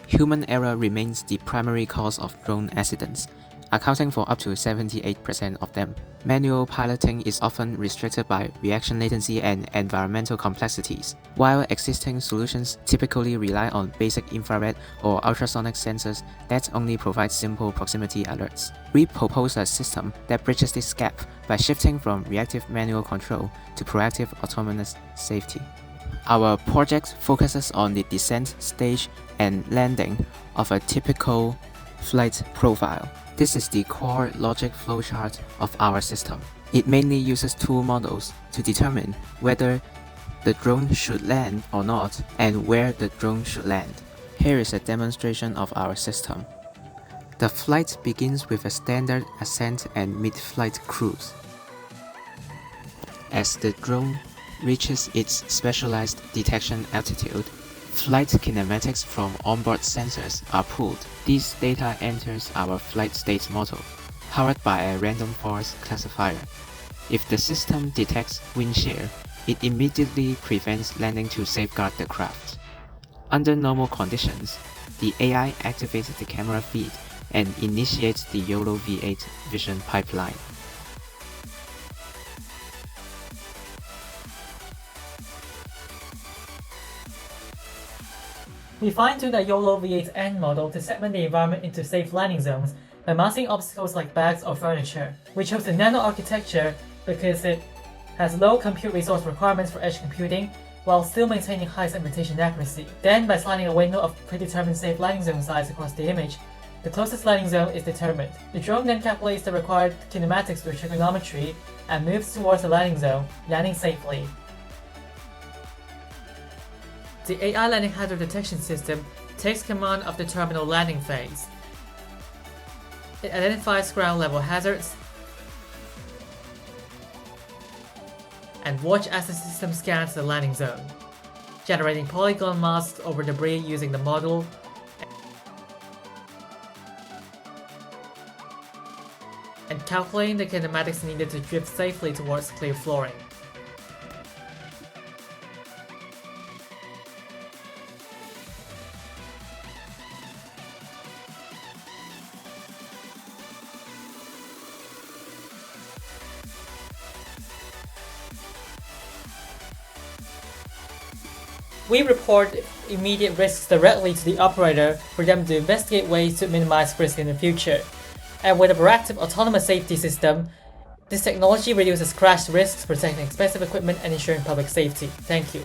human error remains the primary cause of drone accidents, accounting for up to 78% of them. Manual piloting is often restricted by reaction latency and environmental complexities, while existing solutions typically rely on basic infrared or ultrasonic sensors that only provide simple proximity alerts. We propose a system that bridges this gap by shifting from reactive manual control to proactive autonomous safety. Our project focuses on the descent stage and landing of a typical flight profile. This is the core logic flowchart of our system. It mainly uses two models to determine whether the drone should land or not and where the drone should land. Here is a demonstration of our system. The flight begins with a standard ascent and mid-flight cruise. As the drone reaches its specialized detection altitude, flight kinematics from onboard sensors are pulled. This data enters our flight state model, powered by a random forest classifier. If the system detects wind shear, it immediately prevents landing to safeguard the craft. Under normal conditions, the AI activates the camera feed and initiates the YOLO V8 vision pipeline. We fine-tuned a YOLO V8 end model to segment the environment into safe landing zones by masking obstacles like bags or furniture. We chose the nano architecture because it has low compute resource requirements for edge computing while still maintaining high segmentation accuracy. Then, by sliding a window of predetermined safe landing zone size across the image, the closest landing zone is determined. The drone then calculates the required kinematics through trigonometry and moves towards the landing zone, landing safely. The AI landing hazard detection system takes command of the terminal landing phase. It identifies ground level hazards and watch as the system scans the landing zone, generating polygon masks over debris using the model and calculating the kinematics needed to drift safely towards clear flooring. We report immediate risks directly to the operator for them to investigate ways to minimize risk in the future. And with a proactive autonomous safety system, this technology reduces crash risks, protecting expensive equipment and ensuring public safety. Thank you.